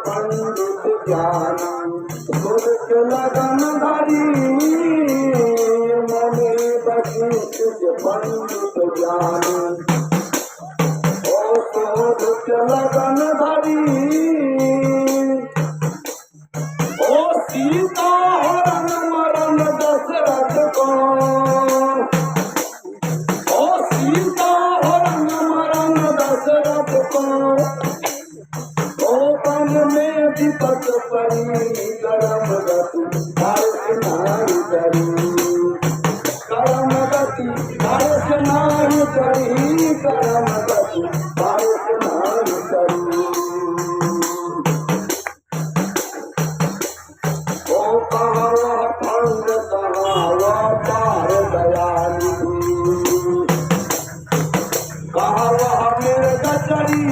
पंडित ज्ञान लगन धारी मने बखित पंडित ज्ञान ओ शोध लगन धारी ओ सीता हरण मरण दशरथ को ओ सीता हरण मरण दशरथ को में विपत परी करम गति भारत नारी करी करम गति भारत नारी करी करम गति भारत नारी करी ओ कहा पंग कहा पार दयाली कहा वह मेरे गचरी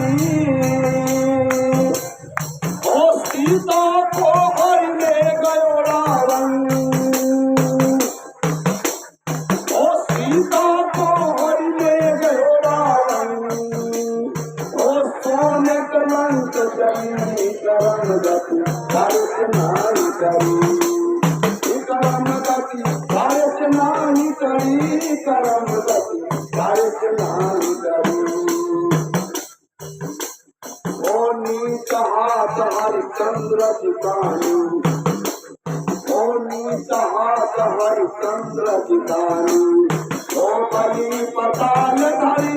सीता को हर ले गयो रावण ओ सीता को हर ले गयो रावण ओ सोने कलंक चली करम गति भारत नारी करी करम गति भारत नारी करी करम गति भारत नारी करी नीच हाथ हरिचंद्र जितानी ओ नीच हाथ हरिचंद्र जितानी ओ बलि पताल धरी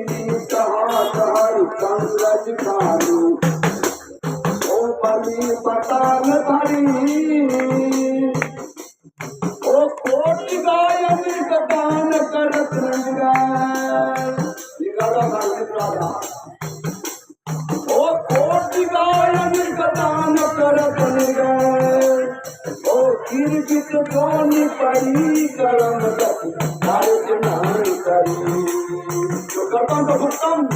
नीच हाथ हरिचंद्र जितानी ओ बलि पताल धरी ओ कोटि गाय दान करत राधा ओ कोटि गायन दान करत निगय ओ गिरगित जोनि परी करम गति भारत नारी करी जो करता तो भुक्तम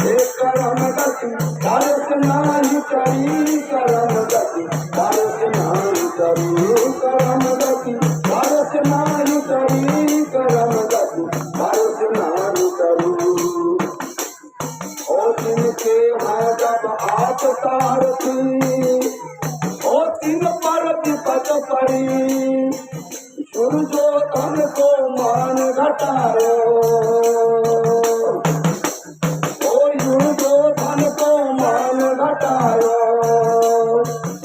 एक करम गति भारत नारी करी करम गति भारत नारी करी करम गति भारत नारी करी करम गति भारत नारी करी जिनके हैं जब आप तारती ओ तीन पर विपत पड़ी सूर्योधन को मान घटायो ओ सूर्योधन को मान घटायो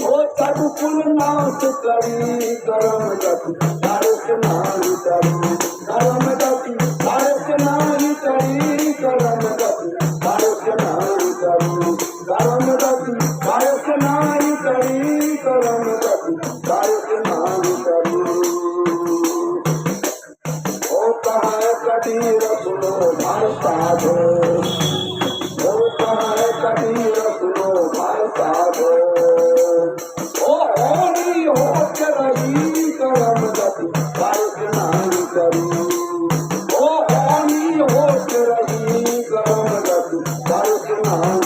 ओ सदकुल नाश करी करम गति भारत नारी करी करम गति भारत नारी करी करम गति भारत नारी करी करम गति भारत नारी करी करम गति भारत नारी करी ओ कहा कबीर सुनो भाई साधो ओ कहा कबीर सुनो भाई साधो ओ होली होत रही करम गति भारत नारी करी ओ होली होत रही करम गति भारत नारी